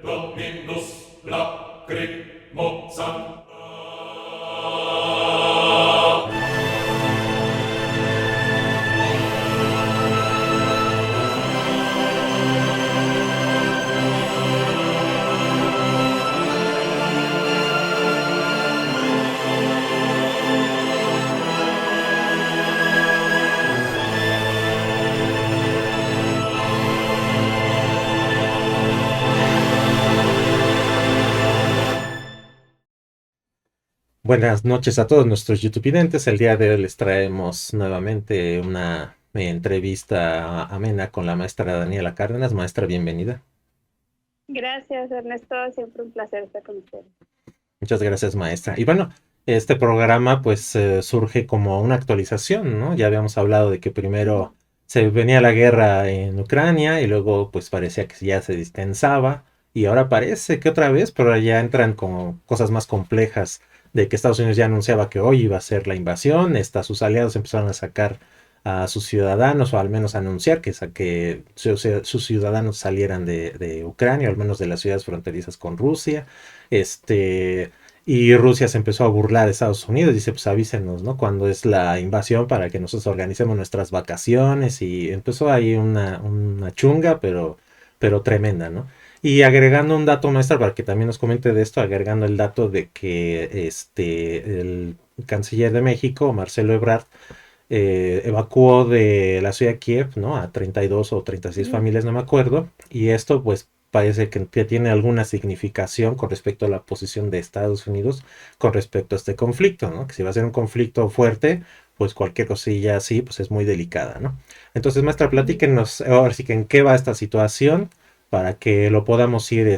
Dominus lacrimosam. Buenas noches a todos nuestros youtubidentes. El día de hoy les traemos nuevamente una entrevista amena con la maestra Daniela Cárdenas. Maestra, bienvenida. Gracias, Ernesto. Siempre un placer estar con ustedes. Muchas gracias, maestra. Y bueno, este programa pues surge como una actualización, ¿no? Ya habíamos hablado de que primero se venía la guerra en Ucrania y luego pues parecía que ya se distensaba y ahora parece que otra vez, pero ya entran como cosas más complejas de que Estados Unidos ya anunciaba que hoy iba a ser la invasión, sus aliados empezaron a sacar a sus ciudadanos o al menos anunciar que sus ciudadanos salieran de Ucrania o al menos de las ciudades fronterizas con Rusia. Este, y Rusia se empezó a burlar de Estados Unidos, dice, pues avísenos, ¿no? Cuando es la invasión para que nosotros organicemos nuestras vacaciones y empezó ahí una chunga, pero tremenda, ¿no? Y agregando un dato, maestra, para que también nos comente de esto, agregando el dato de que el canciller de México, Marcelo Ebrard, evacuó de la ciudad de Kiev, ¿no? A 32 o 36 familias, no me acuerdo, y esto pues parece que tiene alguna significación con respecto a la posición de Estados Unidos con respecto a este conflicto, ¿no? Que si va a ser un conflicto fuerte, pues cualquier cosilla así, pues es muy delicada, ¿no? Entonces, maestra, platíquenos ahora sí que en qué va esta situación para que lo podamos ir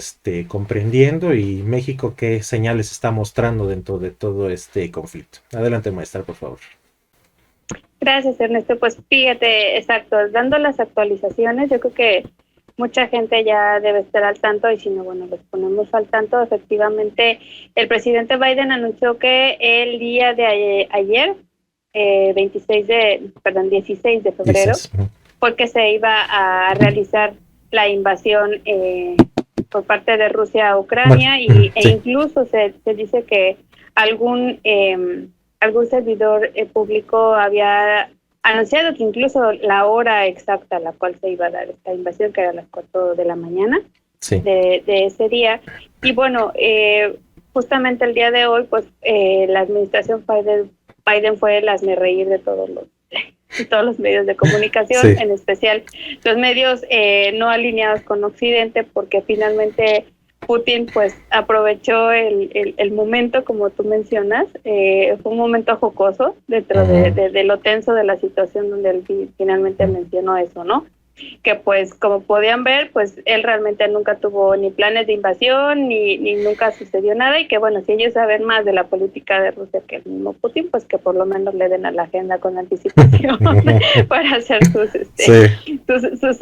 comprendiendo y México qué señales está mostrando dentro de todo este conflicto. Adelante, maestra, por favor. Gracias, Ernesto. Pues fíjate, exacto, dando las actualizaciones, yo creo que mucha gente ya debe estar al tanto y si no, bueno, los ponemos al tanto. Efectivamente, el presidente Biden anunció que el día de ayer, 16 de febrero, 16. fue que se iba a realizar la invasión por parte de Rusia a Bueno, Ucrania e sí. incluso se dice que algún, algún servidor público había anunciado que incluso la hora exacta a la cual se iba a dar esta invasión, que era a las 4 de la mañana Sí. de ese día. Y bueno, justamente el día de hoy, pues la administración Biden fue el hazmerreír de todos los medios de comunicación, Sí. en especial los medios no alineados con Occidente, porque finalmente Putin pues aprovechó el momento, como tú mencionas, fue un momento jocoso dentro de lo tenso de la situación donde él finalmente mencionó eso, ¿no? Que pues como podían ver, pues él realmente nunca tuvo ni planes de invasión, ni nunca sucedió nada, y que bueno, si ellos saben más de la política de Rusia que el mismo Putin, pues que por lo menos le den a la agenda con anticipación para hacer Sí,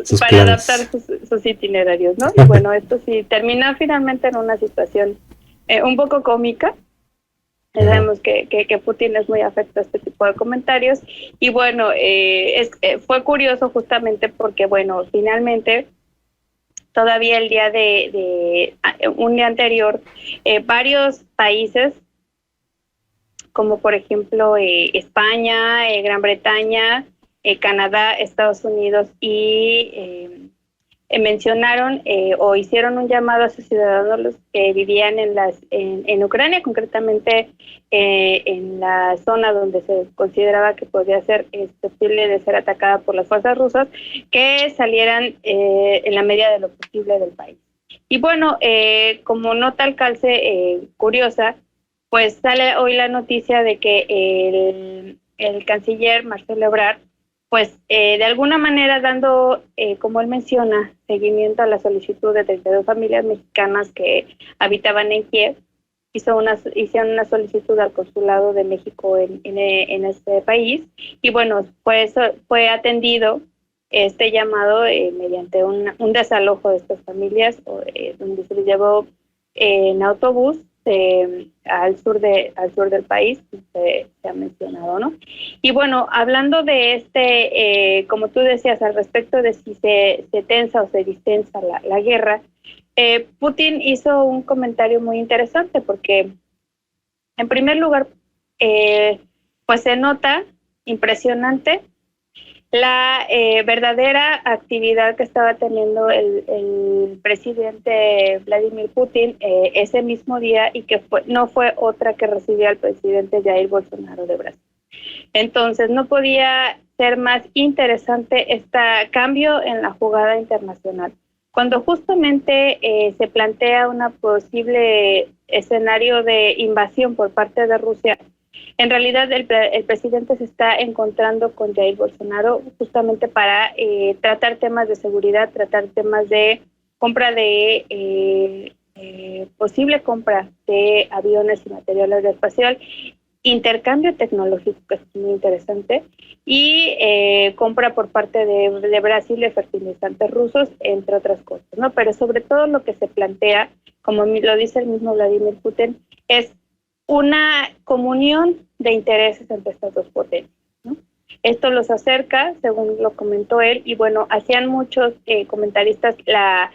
sus para adaptar planes. sus itinerarios, ¿no? Y bueno, esto sí termina finalmente en una situación un poco cómica. Sabemos que Putin es muy afecto a este tipo de comentarios y bueno, fue curioso justamente porque bueno, finalmente todavía el día un día anterior, varios países como por ejemplo España, Gran Bretaña, Canadá, Estados Unidos y mencionaron o hicieron un llamado a sus ciudadanos que vivían en Ucrania, concretamente en la zona donde se consideraba que podía ser susceptible de ser atacada por las fuerzas rusas, que salieran en la medida de lo posible del país. Y bueno, como nota al calce curiosa, pues sale hoy la noticia de que el canciller Marcelo Ebrard pues de alguna manera dando, como él menciona, seguimiento a la solicitud de 32 familias mexicanas que habitaban en Kiev, hicieron una solicitud al consulado de México en este país y bueno, pues fue atendido este llamado mediante un desalojo de estas familias, donde se les llevó en autobús al sur del país, se ha mencionado, ¿no? Y bueno, hablando de como tú decías, al respecto de si se tensa o se distensa la guerra, Putin hizo un comentario muy interesante porque, en primer lugar, pues se nota impresionante la verdadera actividad que estaba teniendo el presidente Vladimir Putin ese mismo día, y que no fue otra que recibió al presidente Jair Bolsonaro de Brasil. Entonces no podía ser más interesante este cambio en la jugada internacional. Cuando justamente se plantea una posible escenario de invasión por parte de Rusia, en realidad el presidente se está encontrando con Jair Bolsonaro justamente para tratar temas de seguridad, tratar temas de compra de posible compra de aviones y material aeroespacial, intercambio tecnológico, que es muy interesante, y compra por parte de Brasil de fertilizantes rusos, entre otras cosas, ¿no? Pero sobre todo lo que se plantea, como lo dice el mismo Vladimir Putin, es una comunión de intereses entre estas dos potencias, ¿no? Esto los acerca, según lo comentó él, y bueno, hacían muchos comentaristas la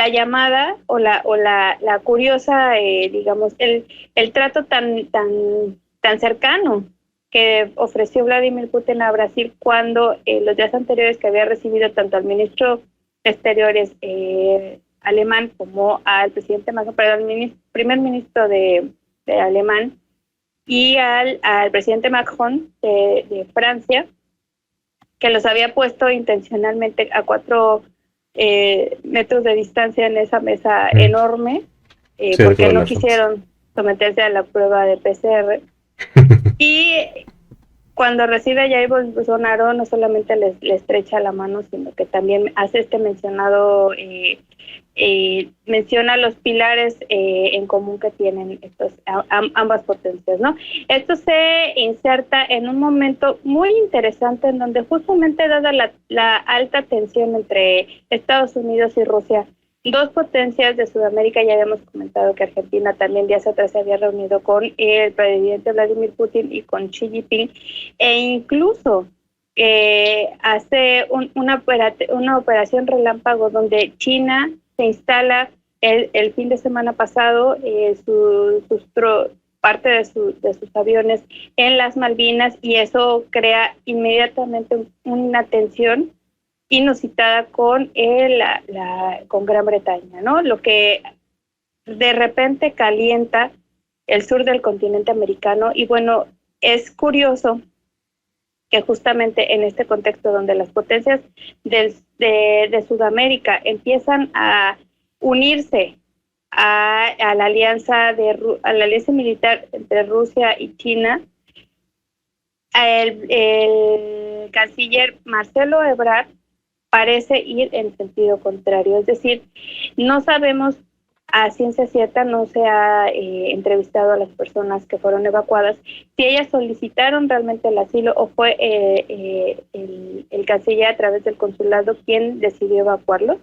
llamada o la curiosa, digamos, el trato tan cercano que ofreció Vladimir Putin a Brasil cuando los días anteriores que había recibido tanto al ministro de Exteriores alemán como al presidente Macron, perdón, al primer ministro de alemán, y al presidente Macron de Francia, que los había puesto intencionalmente a 4 metros de distancia en esa mesa enorme, porque no quisieron someterse a la prueba de PCR. Y cuando recibe a Jair Bolsonaro, no solamente le estrecha la mano, sino que también hace mencionado, menciona los pilares en común que tienen ambas potencias, ¿no? Esto se inserta en un momento muy interesante en donde, justamente dada la alta tensión entre Estados Unidos y Rusia, dos potencias de Sudamérica, ya habíamos comentado que Argentina también días atrás se había reunido con el presidente Vladimir Putin y con Xi Jinping, e incluso hace una operación relámpago donde China se instala el fin de semana pasado parte de sus aviones en las Malvinas, y eso crea inmediatamente una tensión inusitada con con Gran Bretaña, ¿no? Lo que de repente calienta el sur del continente americano. Y bueno, es curioso que justamente en este contexto donde las potencias de Sudamérica empiezan a unirse a la alianza militar entre Rusia y China, el canciller Marcelo Ebrard parece ir en sentido contrario. Es decir, no sabemos a ciencia cierta, no se ha entrevistado a las personas que fueron evacuadas, si ellas solicitaron realmente el asilo o fue el canciller a través del consulado quien decidió evacuarlos.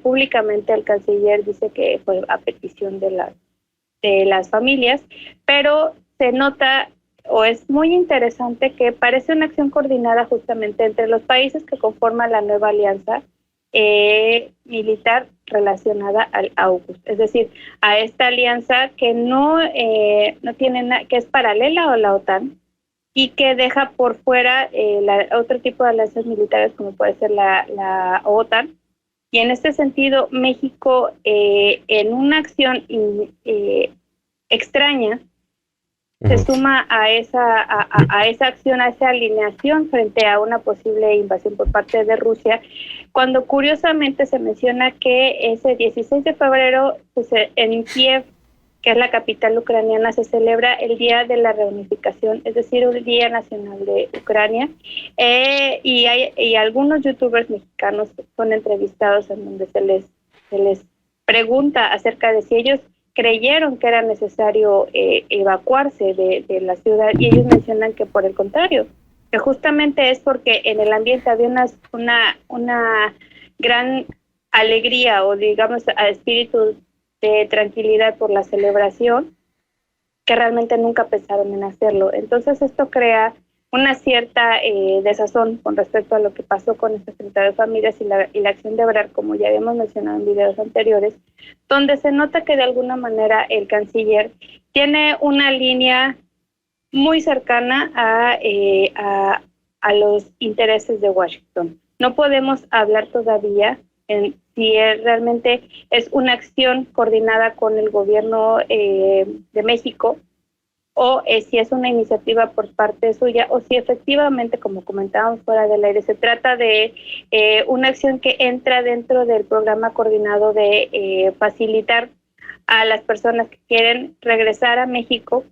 Públicamente el canciller dice que fue a petición de las familias, pero se nota, o es muy interesante, que parece una acción coordinada justamente entre los países que conforman la nueva alianza militar relacionada al AUKUS, es decir, a esta alianza que no tiene que es paralela a la OTAN y que deja por fuera otro tipo de alianzas militares como puede ser la OTAN. Y en este sentido, México, en una acción extraña, se suma a esa acción, a esa alineación frente a una posible invasión por parte de Rusia, cuando curiosamente se menciona que ese 16 de febrero pues, en Kiev, que es la capital ucraniana, se celebra el Día de la Reunificación, es decir, un Día Nacional de Ucrania, y algunos youtubers mexicanos son entrevistados en donde se les pregunta acerca de si ellos creyeron que era necesario evacuarse de la ciudad, y ellos mencionan que por el contrario, que justamente es porque en el ambiente había una gran alegría, o digamos espíritu de tranquilidad por la celebración, que realmente nunca pensaron en hacerlo. Entonces esto crea una cierta desazón con respecto a lo que pasó con estas 32 familias y la acción de Ebrard, como ya habíamos mencionado en videos anteriores, donde se nota que de alguna manera el canciller tiene una línea muy cercana a los intereses de Washington. No podemos hablar todavía en si realmente es una acción coordinada con el gobierno de México o si es una iniciativa por parte suya o si efectivamente, como comentábamos fuera del aire, se trata de una acción que entra dentro del programa coordinado de facilitar a las personas que quieren regresar a México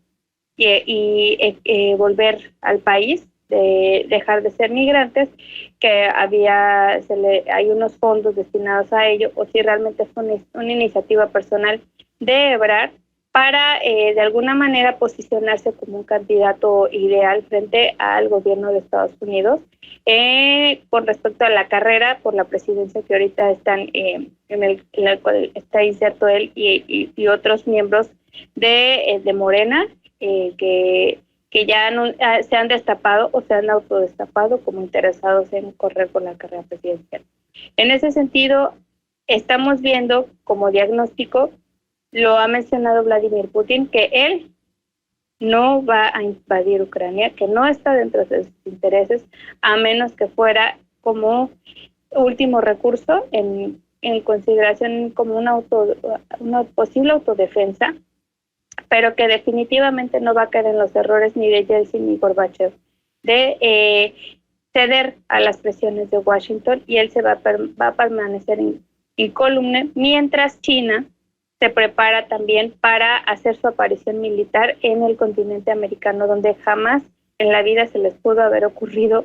y volver al país, de dejar de ser migrantes, que hay unos fondos destinados a ello, o si realmente fue una iniciativa personal de Ebrard para de alguna manera posicionarse como un candidato ideal frente al gobierno de Estados Unidos con respecto a la carrera por la presidencia que ahorita están en la cual está inserto él y otros miembros de Morena, que ya se han destapado o se han autodestapado como interesados en correr por la carrera presidencial. En ese sentido, estamos viendo como diagnóstico, lo ha mencionado Vladimir Putin, que él no va a invadir Ucrania, que no está dentro de sus intereses, a menos que fuera como último recurso en consideración como una posible autodefensa, pero que definitivamente no va a caer en los errores ni de Yeltsin ni Gorbachev de ceder a las presiones de Washington, y él se va a permanecer incólume mientras China se prepara también para hacer su aparición militar en el continente americano, donde jamás en la vida se les pudo haber ocurrido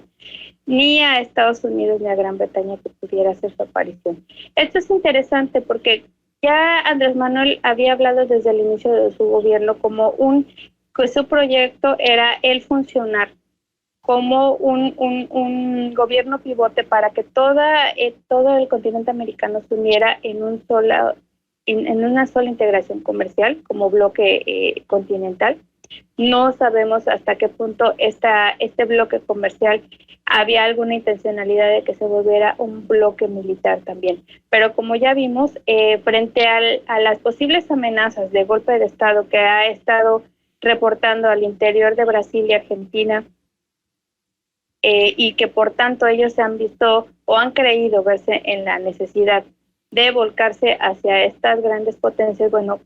ni a Estados Unidos ni a Gran Bretaña que pudiera hacer su aparición. Esto es interesante porque ya Andrés Manuel había hablado desde el inicio de su gobierno como que su proyecto era el funcionar como un gobierno pivote para que todo el continente americano se uniera en una sola integración comercial como bloque continental. No sabemos hasta qué punto este bloque comercial había alguna intencionalidad de que se volviera un bloque militar también. Pero como ya vimos, frente a las posibles amenazas de golpe de Estado que ha estado reportando al interior de Brasil y Argentina, y que por tanto ellos se han visto o han creído verse en la necesidad de volcarse hacia estas grandes potencias, bueno,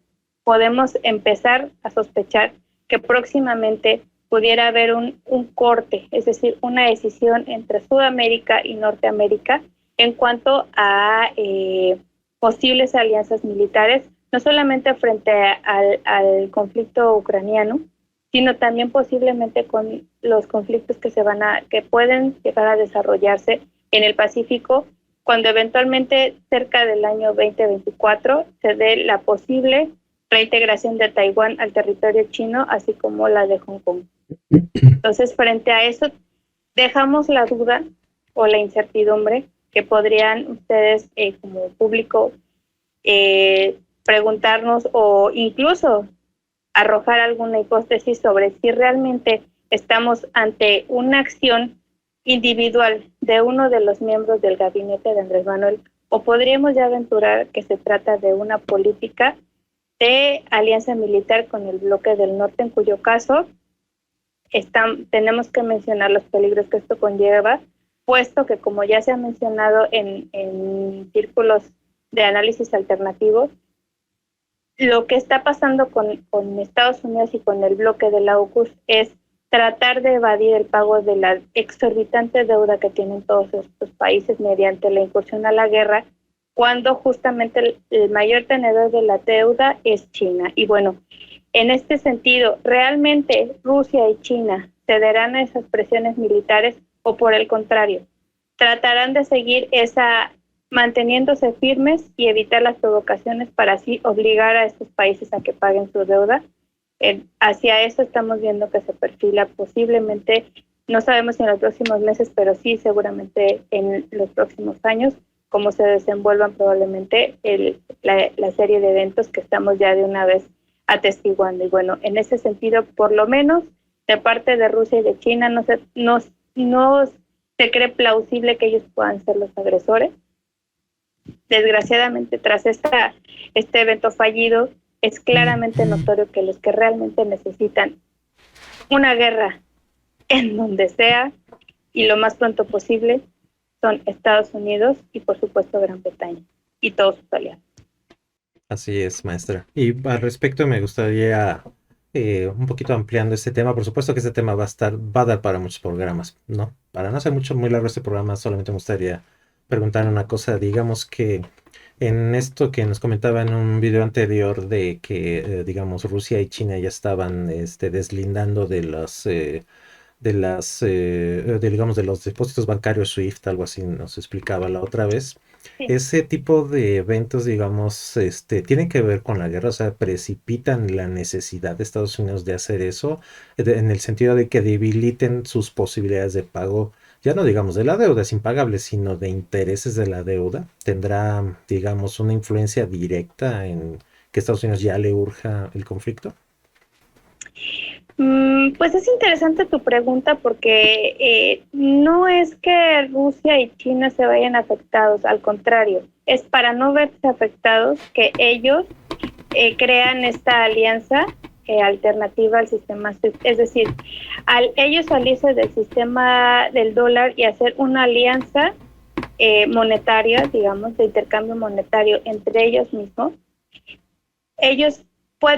podemos empezar a sospechar que próximamente pudiera haber un corte, es decir, una decisión entre Sudamérica y Norteamérica en cuanto a posibles alianzas militares, no solamente frente al conflicto ucraniano, sino también posiblemente con los conflictos que pueden llegar a desarrollarse en el Pacífico, cuando eventualmente cerca del año 2024 se dé la posible reintegración de Taiwán al territorio chino, así como la de Hong Kong. Entonces, frente a eso, dejamos la duda o la incertidumbre que podrían ustedes como público preguntarnos o incluso arrojar alguna hipótesis sobre si realmente estamos ante una acción individual de uno de los miembros del gabinete de Andrés Manuel, o podríamos ya aventurar que se trata de una política de alianza militar con el bloque del norte, en cuyo caso tenemos que mencionar los peligros que esto conlleva, puesto que, como ya se ha mencionado en círculos de análisis alternativos, lo que está pasando con Estados Unidos y con el bloque de la AUKUS es tratar de evadir el pago de la exorbitante deuda que tienen todos estos países mediante la incursión a la guerra, cuando justamente el mayor tenedor de la deuda es China. Y bueno, en este sentido, ¿realmente Rusia y China cederán a esas presiones militares o por el contrario, tratarán de seguir manteniéndose firmes y evitar las provocaciones para así obligar a estos países a que paguen su deuda? Hacia eso estamos viendo que se perfila posiblemente, no sabemos si en los próximos meses, pero sí seguramente en los próximos años, cómo se desenvuelvan probablemente la serie de eventos que estamos ya de una vez atestiguando. Y bueno, en ese sentido, por lo menos de parte de Rusia y de China, no se cree plausible que ellos puedan ser los agresores. Desgraciadamente, tras este evento fallido, es claramente notorio que los que realmente necesitan una guerra en donde sea y lo más pronto posible son Estados Unidos y por supuesto Gran Bretaña y todos sus aliados. Así es, maestra. Y al respecto me gustaría un poquito ampliando este tema. Por supuesto que este tema va a dar para muchos programas, ¿no? Para no hacer mucho muy largo este programa, solamente me gustaría preguntar una cosa. Digamos que en esto que nos comentaba en un video anterior de que, digamos, Rusia y China ya estaban deslindando digamos, de los depósitos bancarios SWIFT, algo así nos explicaba la otra vez. Sí. Ese tipo de eventos, digamos, tienen que ver con la guerra, o sea, precipitan la necesidad de Estados Unidos de hacer eso, en el sentido de que debiliten sus posibilidades de pago, ya no digamos de la deuda, es impagable, sino de intereses de la deuda. Tendrá, digamos, una influencia directa en que Estados Unidos ya le urja el conflicto. Pues es interesante tu pregunta porque no es que Rusia y China se vayan afectados, al contrario, es para no verse afectados que ellos crean esta alianza alternativa al sistema SWIFT. Es decir, al ellos salirse del sistema del dólar y hacer una alianza monetaria, digamos, de intercambio monetario entre ellos mismos, ellos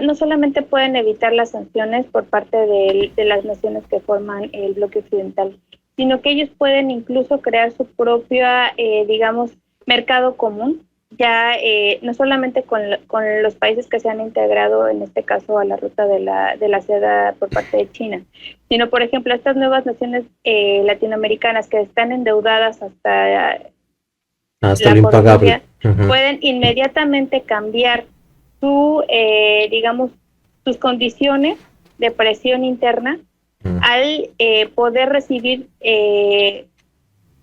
no solamente pueden evitar las sanciones por parte de las naciones que forman el bloque occidental, sino que ellos pueden incluso crear su propia, digamos, mercado común, ya no solamente con los países que se han integrado, en este caso, a la ruta de la seda por parte de China, sino, por ejemplo, estas nuevas naciones latinoamericanas que están endeudadas hasta Hasta lo la impagable. coronilla, pueden inmediatamente cambiar digamos, sus condiciones de presión interna al poder recibir, de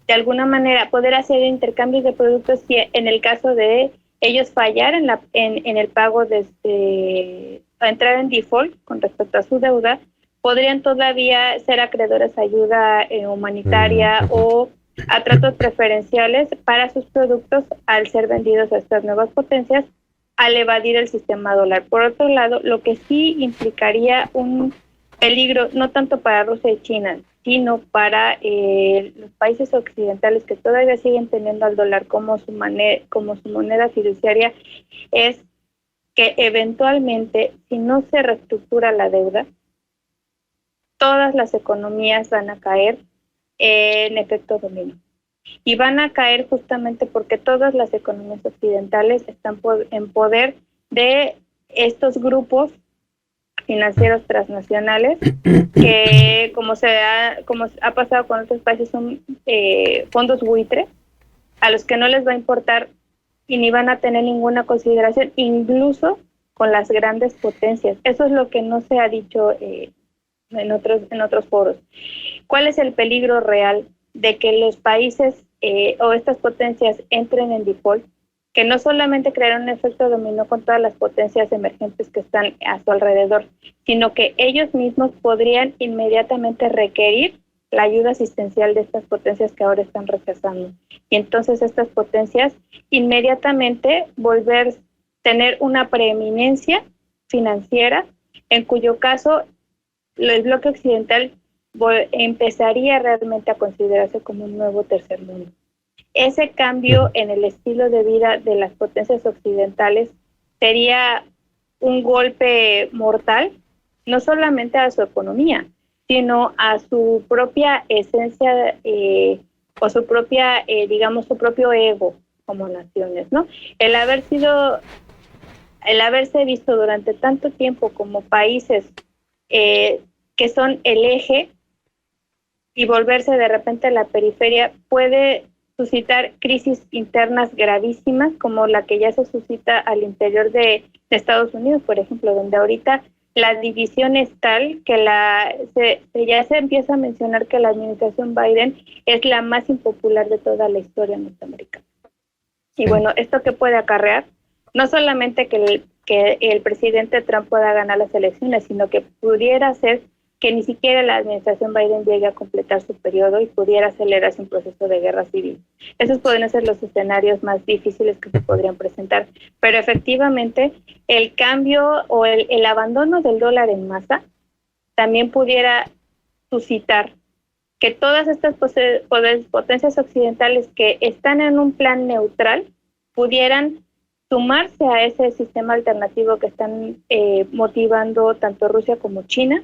alguna manera, poder hacer intercambios de productos si en el caso de ellos fallar en el pago a entrar en default con respecto a su deuda, podrían todavía ser acreedores a ayuda humanitaria o a tratos preferenciales para sus productos al ser vendidos a estas nuevas potencias, al evadir el sistema dólar. Por otro lado, lo que sí implicaría un peligro no tanto para Rusia y China, sino para los países occidentales que todavía siguen teniendo al dólar como su moneda fiduciaria, es que eventualmente, si no se reestructura la deuda, todas las economías van a caer en efecto dominó. Y van a caer justamente porque todas las economías occidentales están en poder de estos grupos financieros transnacionales que, como ha pasado con otros países, son fondos buitre a los que no les va a importar y ni van a tener ninguna consideración, incluso con las grandes potencias. Eso es lo que no se ha dicho en otros foros. ¿Cuál es el peligro real de que los países o estas potencias entren en default? Que no solamente crearán un efecto dominó con todas las potencias emergentes que están a su alrededor, sino que ellos mismos podrían inmediatamente requerir la ayuda asistencial de estas potencias que ahora están rechazando. Y entonces estas potencias inmediatamente tener una preeminencia financiera, en cuyo caso el bloque occidental empezaría realmente a considerarse como un nuevo tercer mundo. Ese cambio en el estilo de vida de las potencias occidentales sería un golpe mortal, no solamente a su economía, sino a su propia esencia o su propia, digamos, su propio ego como naciones, ¿no? El haberse visto durante tanto tiempo como países que son el eje y volverse de repente a la periferia puede suscitar crisis internas gravísimas como la que ya se suscita al interior de Estados Unidos, por ejemplo, donde ahorita la división es tal que ya se empieza a mencionar que la administración Biden es la más impopular de toda la historia norteamericana. Y bueno, ¿esto qué puede acarrear? No solamente que el presidente Trump pueda ganar las elecciones, sino que pudiera ser que ni siquiera la administración Biden llegue a completar su periodo y pudiera acelerarse un proceso de guerra civil. Esos podrían ser los escenarios más difíciles que se podrían presentar, pero efectivamente el cambio o el abandono del dólar en masa también pudiera suscitar que todas estas potencias occidentales que están en un plan neutral pudieran sumarse a ese sistema alternativo que están motivando tanto Rusia como China,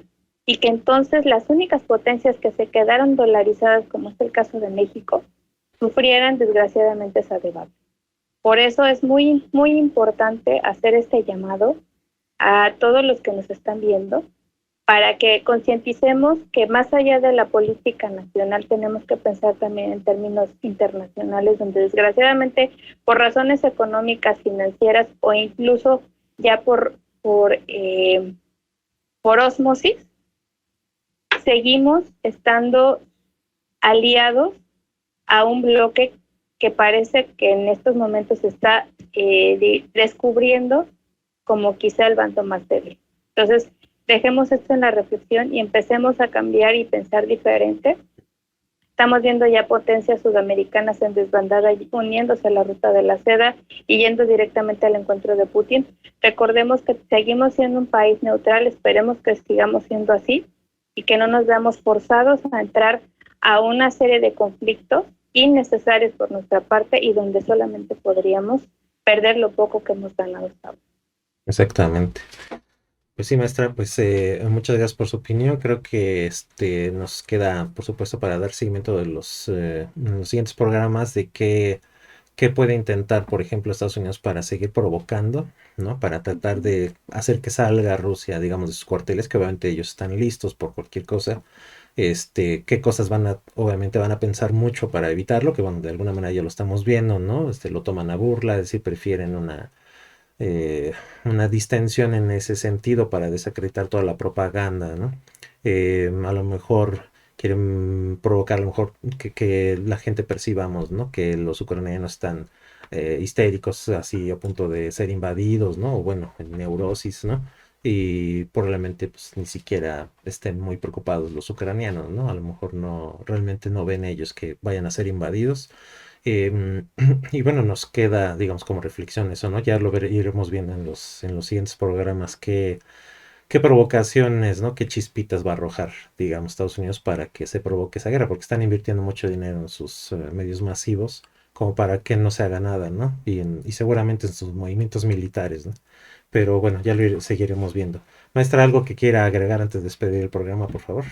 y que entonces las únicas potencias que se quedaron dolarizadas, como es el caso de México, sufrieran desgraciadamente esa debacle. Por eso es muy, muy importante hacer este llamado a todos los que nos están viendo, para que concienticemos que más allá de la política nacional tenemos que pensar también en términos internacionales, donde desgraciadamente por razones económicas, financieras o incluso ya por ósmosis, seguimos estando aliados a un bloque que parece que en estos momentos se está descubriendo como quizá el bando más débil. Entonces, dejemos esto en la reflexión y empecemos a cambiar y pensar diferente. Estamos viendo ya potencias sudamericanas en desbandada uniéndose a la ruta de la seda y yendo directamente al encuentro de Putin. Recordemos que seguimos siendo un país neutral, esperemos que sigamos siendo así y que no nos veamos forzados a entrar a una serie de conflictos innecesarios por nuestra parte y donde solamente podríamos perder lo poco que hemos ganado hasta ahora. Exactamente. Pues sí, maestra, pues muchas gracias por su opinión. Creo que nos queda, por supuesto, para dar seguimiento de los siguientes programas de qué puede intentar, por ejemplo, Estados Unidos para seguir provocando, ¿no? Para tratar de hacer que salga Rusia, digamos, de sus cuarteles, que obviamente ellos están listos por cualquier cosa. Qué cosas obviamente van a pensar mucho para evitarlo, que bueno, de alguna manera ya lo estamos viendo, ¿no? Lo toman a burla, es decir, prefieren una distensión en ese sentido para desacreditar toda la propaganda, ¿no? A lo mejor quieren provocar, a lo mejor que la gente percibamos, ¿no? Que los ucranianos están histéricos, así a punto de ser invadidos, ¿no? O bueno, en neurosis, ¿no? Y probablemente pues ni siquiera estén muy preocupados los ucranianos, ¿no? A lo mejor realmente no ven ellos que vayan a ser invadidos. Y bueno, nos queda, digamos, como reflexión eso, ¿no? Ya iremos viendo en los siguientes programas qué provocaciones, ¿no? Qué chispitas va a arrojar, digamos, Estados Unidos para que se provoque esa guerra, porque están invirtiendo mucho dinero en sus medios masivos, como para que no se haga nada, ¿no? Y seguramente en sus movimientos militares, ¿no? Pero bueno, ya seguiremos viendo. Maestra, ¿algo que quiera agregar antes de despedir el programa, por favor?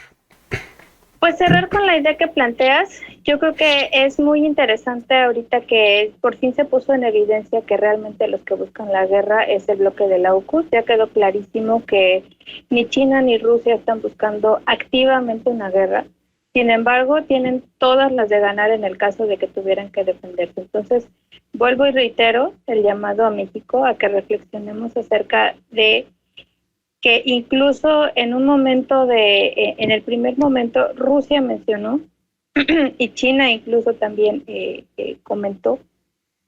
Pues cerrar con la idea que planteas, yo creo que es muy interesante ahorita que por fin se puso en evidencia que realmente los que buscan la guerra es el bloque de la AUKUS. Ya quedó clarísimo que ni China ni Rusia están buscando activamente una guerra. Sin embargo, tienen todas las de ganar en el caso de que tuvieran que defenderse. Entonces, vuelvo y reitero el llamado a México a que reflexionemos acerca de que incluso en un momento en el primer momento, Rusia mencionó y China incluso también comentó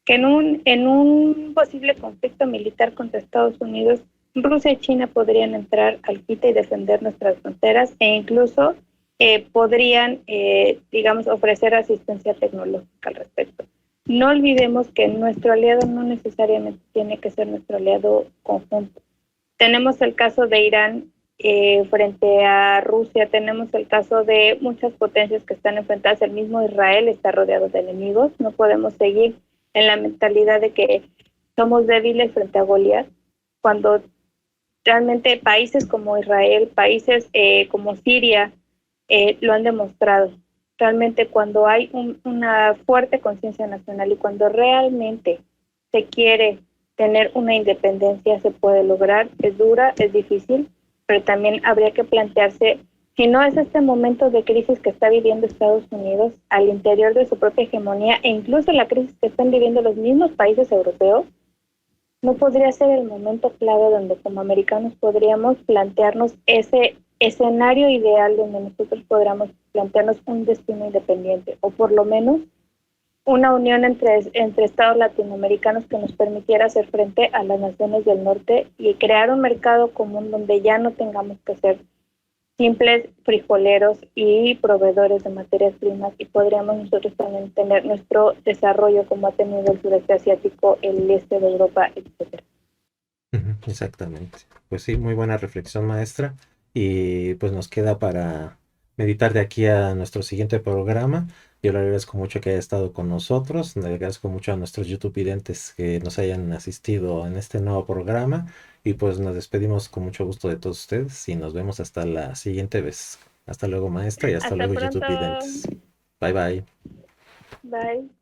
que en un posible conflicto militar contra Estados Unidos, Rusia y China podrían entrar al quite y defender nuestras fronteras e incluso podrían, digamos, ofrecer asistencia tecnológica al respecto. No olvidemos que nuestro aliado no necesariamente tiene que ser nuestro aliado conjunto. Tenemos el caso de Irán frente a Rusia, tenemos el caso de muchas potencias que están enfrentadas, el mismo Israel está rodeado de enemigos, no podemos seguir en la mentalidad de que somos débiles frente a Goliat, cuando realmente países como Israel, países como Siria lo han demostrado. Realmente cuando hay una fuerte conciencia nacional y cuando realmente se quiere tener una independencia, se puede lograr. Es dura, es difícil, pero también habría que plantearse si no es este momento de crisis que está viviendo Estados Unidos al interior de su propia hegemonía e incluso la crisis que están viviendo los mismos países europeos, no podría ser el momento clave donde como americanos podríamos plantearnos ese escenario ideal donde nosotros podríamos plantearnos un destino independiente o por lo menos una unión entre estados latinoamericanos que nos permitiera hacer frente a las naciones del norte y crear un mercado común donde ya no tengamos que ser simples frijoleros y proveedores de materias primas, y podríamos nosotros también tener nuestro desarrollo como ha tenido el sureste asiático, el este de Europa, etcétera. Exactamente. Pues sí, muy buena reflexión, maestra. Y pues nos queda para meditar de aquí a nuestro siguiente programa. Yo le agradezco mucho que haya estado con nosotros. Le agradezco mucho a nuestros YouTube videntes que nos hayan asistido en este nuevo programa. Y pues nos despedimos con mucho gusto de todos ustedes y nos vemos hasta la siguiente vez. Hasta luego, maestra, y hasta Hasta luego, YouTube pronto. videntes. Bye bye. Bye.